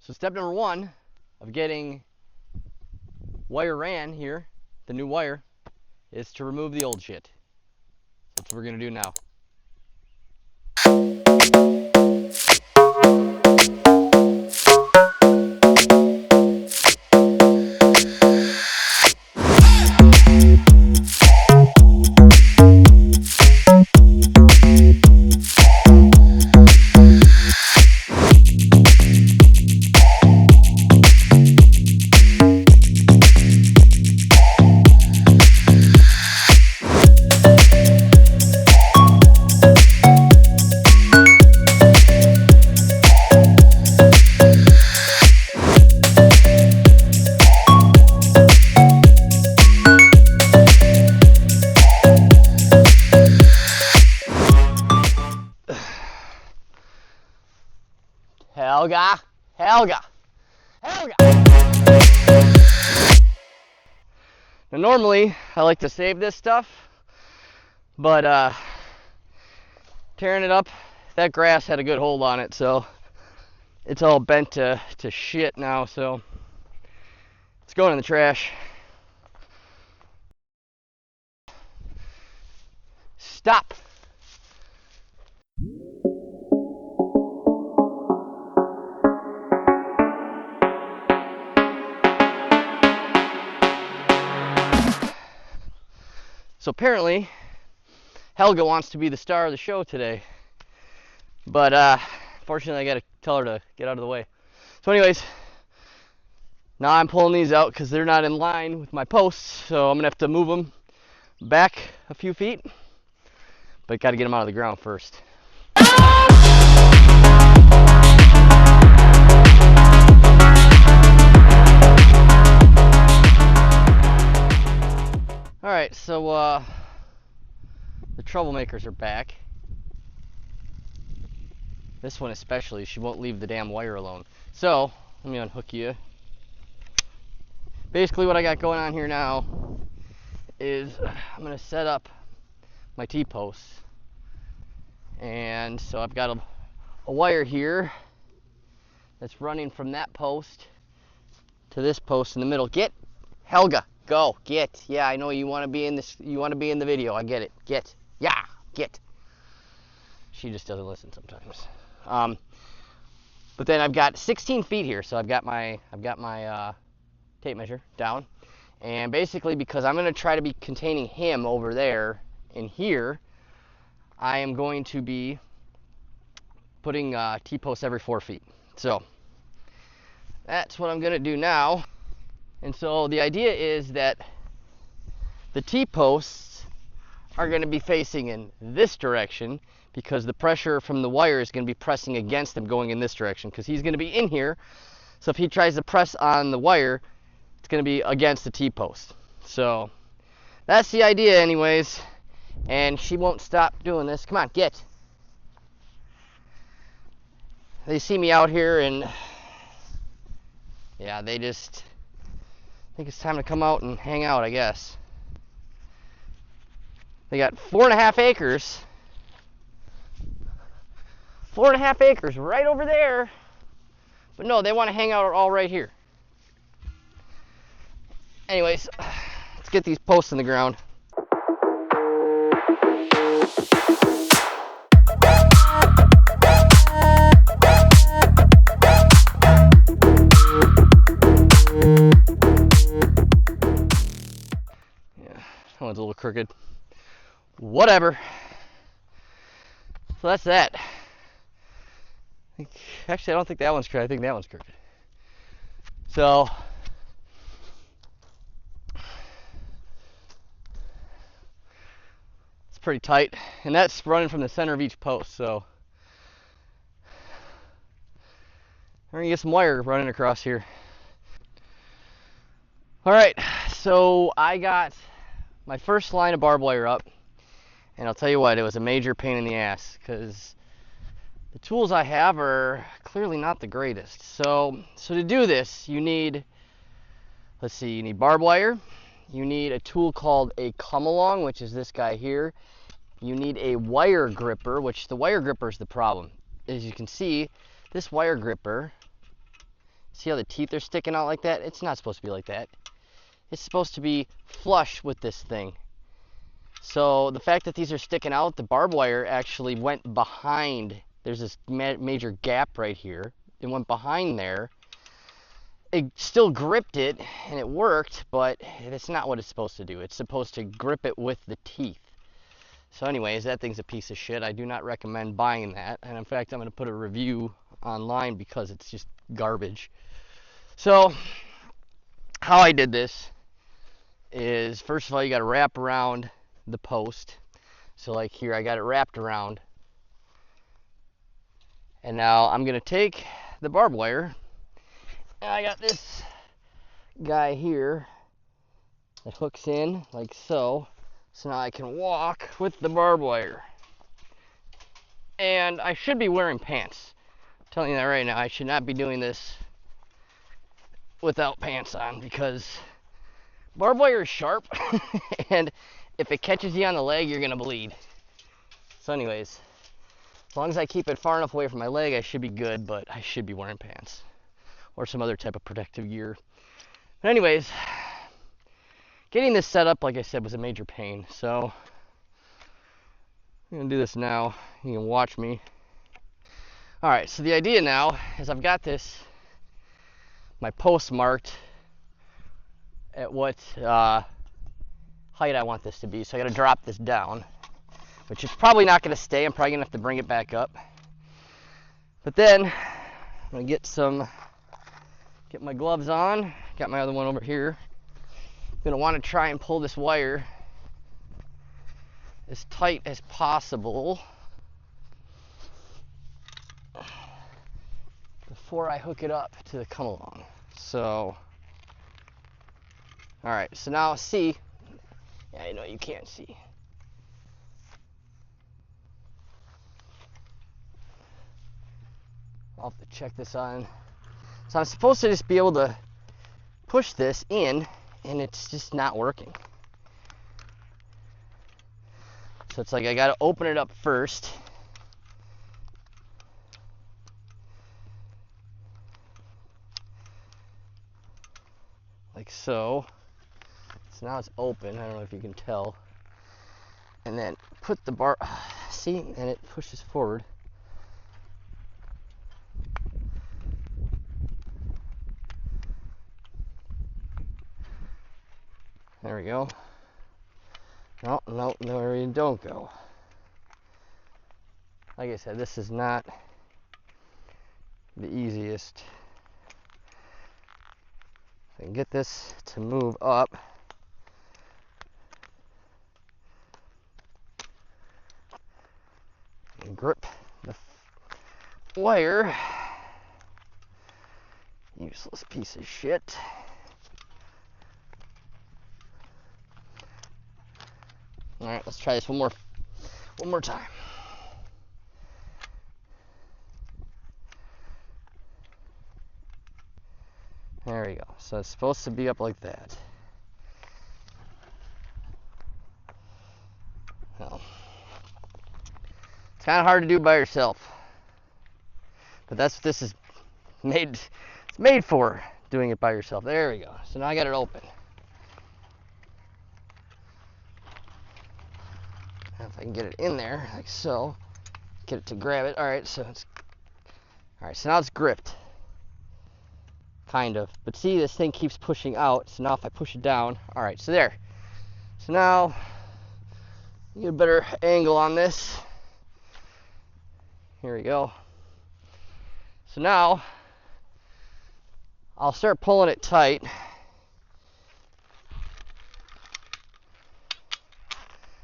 So step number one of getting wire ran here, the new wire, is to remove the old shit. That's what we're gonna do now. Helga, Helga, Helga. Now normally I like to save this stuff, but tearing it up, that grass had a good hold on it, so it's all bent to shit now, so it's going in the trash. Stop. So apparently, Helga wants to be the star of the show today. But fortunately, I gotta tell her to get out of the way. So anyways, now I'm pulling these out because they're not in line with my posts. So I'm gonna have to move them back a few feet. But gotta get them out of the ground first. Alright, so the troublemakers are back. This one especially, she won't leave the damn wire alone. So, let me unhook you. Basically what I got going on here now is I'm going to set up my T-posts. And so I've got a wire here that's running from that post to this post in the middle. Get, Helga, go, get. Yeah, I know you want to be in this, you want to be in the video. I get it. Get. Yeah, get. She just doesn't listen sometimes. But then I've got 16 feet here, so I've got my tape measure down, and basically because I'm going to try to be containing him over there in here, I am going to be putting T-posts every 4 feet. So that's what I'm going to do now. And so the idea is that the T-posts are going to be facing in this direction, because the pressure from the wire is going to be pressing against him going in this direction, because he's going to be in here. So if he tries to press on the wire, it's going to be against the T-post. So that's the idea anyways, and she won't stop doing this. Come on, get. They see me out here and yeah, they just think it's time to come out and hang out, I guess. They got 4.5 acres. 4.5 acres right over there. But no, they want to hang out all right here. Anyways, let's get these posts in the ground. Yeah, that one's a little crooked. Whatever. So that's that. Actually, I don't think that one's crooked. I think that one's crooked. So it's pretty tight, and that's running from the center of each post. So we're gonna get some wire running across here. All right, so I got my first line of barbed wire up, and I'll tell you what, it was a major pain in the ass because the tools I have are clearly not the greatest. So to do this, you need, let's see, you need barbed wire. You need a tool called a come along, which is this guy here. You need a wire gripper, which the wire gripper is the problem. As you can see, this wire gripper See how the teeth are sticking out like that? It's not supposed to be like that. It's supposed to be flush with this thing. So the fact that these are sticking out, the barbed wire actually went behind. There's this major gap right here. It went behind there. It still gripped it and it worked, but it's not what it's supposed to do. It's supposed to grip it with the teeth. So anyways, that thing's a piece of shit. I do not recommend buying that. And in fact, I'm going to put a review online because it's just garbage. So how I did this is, first of all, you got to wrap around the post. So like here, I got it wrapped around. And now I'm going to take the barbed wire. And I got this guy here that hooks in like so. So now I can walk with the barbed wire. And I should be wearing pants. I'm telling you that right now. I should not be doing this without pants on, because barbed wire is sharp. And if it catches you on the leg, you're going to bleed. So anyways, as long as I keep it far enough away from my leg, I should be good, but I should be wearing pants or some other type of protective gear. But anyways, getting this set up, like I said, was a major pain. So I'm going to do this now. You can watch me. Alright, so the idea now is I've got this, my post marked at what height I want this to be. So I got to drop this down, which is probably not going to stay. I'm probably going to have to bring it back up. But then I'm going to get my gloves on. Got my other one over here. I'm going to want to try and pull this wire as tight as possible before I hook it up to the come along. So, alright, so now see, yeah, I know you can't see. I'll have to check this on. So I'm supposed to just be able to push this in, and it's just not working. So it's like I got to open it up first. Like so. So now it's open. I don't know if you can tell. And then put the bar, see, and it pushes forward. There we go. No, there you don't go. Like I said, this is not the easiest. I can get this to move up. And grip the wire. Useless piece of shit. All right, let's try this one more time. There we go. So it's supposed to be up like that. Well, it's kind of hard to do by yourself, but that's what this is made. It's made for, doing it by yourself. There we go. So now I got it open. If I can get it in there, like so, get it to grab it. All right, so now it's gripped, kind of. But see, this thing keeps pushing out. So now if I push it down, all right, so there. So now, get a better angle on this. Here we go. So now, I'll start pulling it tight.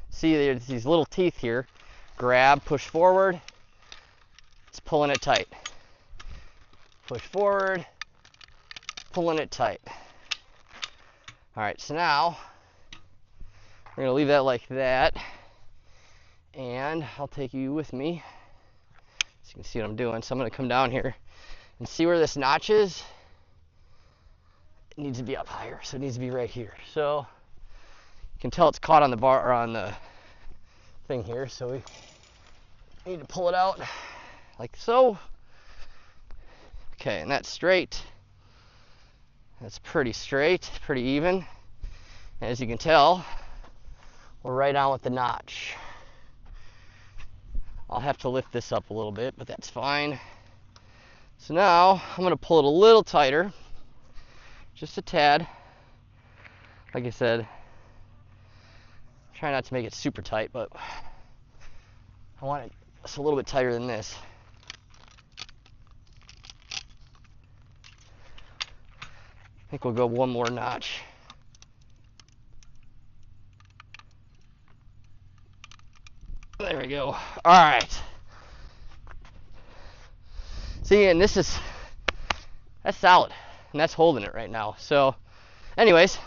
See, there's these little teeth here. Grab, push forward. It's pulling it tight. Push forward, pulling it tight. All right, so now we're gonna leave that like that, and I'll take you with me so you can see what I'm doing. So I'm gonna come down here and see where this notch is. It needs to be up higher, so it needs to be right here. So you can tell it's caught on the bar, or on the thing here, so we need to pull it out like so. Okay, and that's straight. That's pretty straight, pretty even. As you can tell, we're right on with the notch. I'll have to lift this up a little bit, but that's fine. So now I'm going to pull it a little tighter, just a tad. Like I said, try not to make it super tight, but I want it just a little bit tighter than this. I think we'll go one more notch. There we go. All right. See, and that's solid, and that's holding it right now. So, anyways,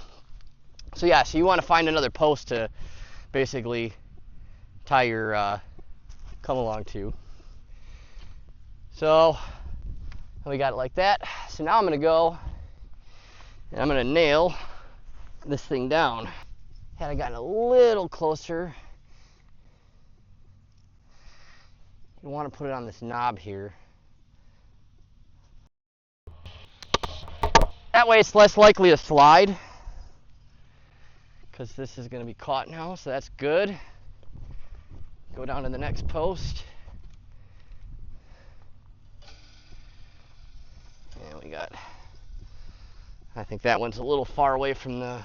so you want to find another post to basically tie your come along to. So we got it like that. So now I'm gonna go and I'm gonna nail this thing down. Had I gotten a little closer, you want to put it on this knob here. That way it's less likely to slide, because this is going to be caught now, so that's good. Go down to the next post. And we got, I think that one's a little far away from the,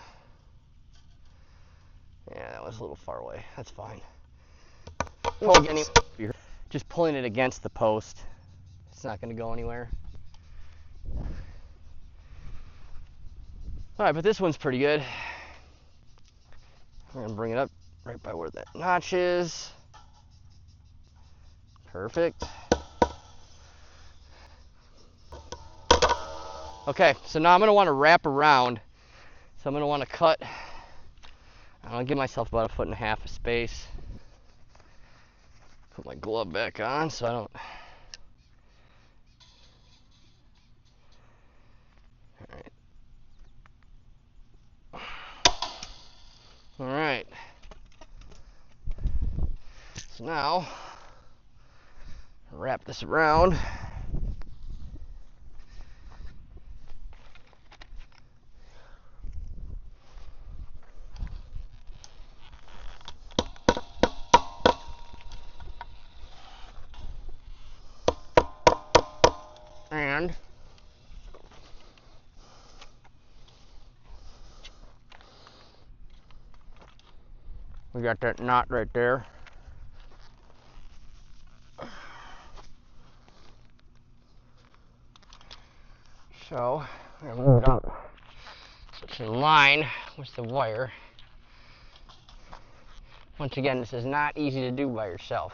yeah, that was a little far away. That's fine. Just pulling it against the post. It's not going to go anywhere. All right, but this one's pretty good. We're going to bring it up right by where that notch is. Perfect. Okay, so now I'm going to want to wrap around. So I'm going to want to cut. I'll give myself about 1.5 feet of space. Put my glove back on so I don't. All right. So now, wrap this around. And we got that knot right there. So I'm gonna move it up so it's in line with the wire. Once again, this is not easy to do by yourself.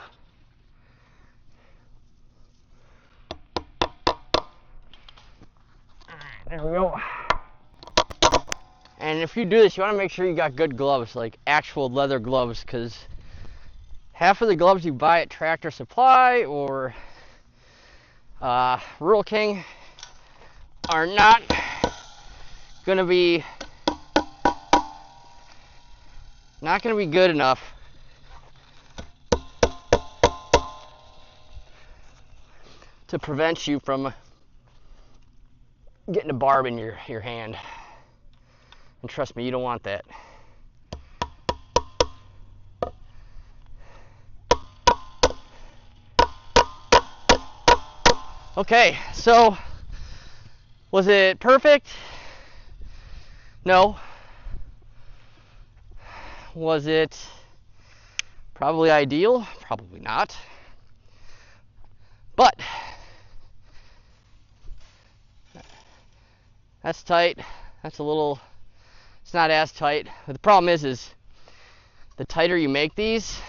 There we go. And if you do this, you want to make sure you got good gloves, like actual leather gloves, because half of the gloves you buy at Tractor Supply or Rural King are not going to be good enough to prevent you from getting a barb in your hand. And trust me, you don't want that. Okay, so was it perfect? No. Was it probably ideal? Probably not. But that's tight. That's a little, it's not as tight. But the problem is the tighter you make these,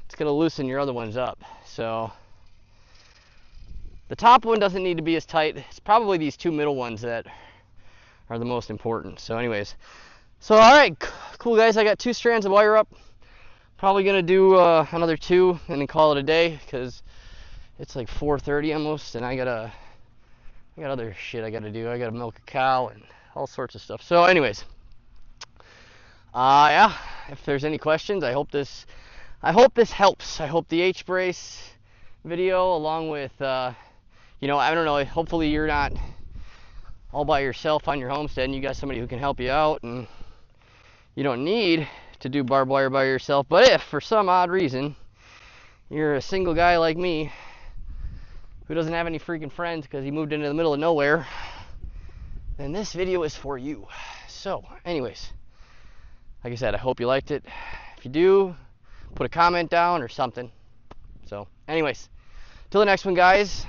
it's going to loosen your other ones up. So the top one doesn't need to be as tight. It's probably these two middle ones that are the most important. So anyways, so all right, cool guys, I got 2 strands of wire up. Probably going to do another 2 and then call it a day, because it's like 4:30 almost, and I got other shit I got to do. I got to milk a cow and all sorts of stuff. So anyways, yeah, if there's any questions, I hope this helps. I hope the H-brace video, along with, you know, I don't know, hopefully you're not all by yourself on your homestead and you got somebody who can help you out, and you don't need to do barbed wire by yourself. But if for some odd reason you're a single guy like me who doesn't have any freaking friends because he moved into the middle of nowhere, then this video is for you. So anyways, like I said, I hope you liked it. If you do, put a comment down or something. So anyways, till the next one, guys.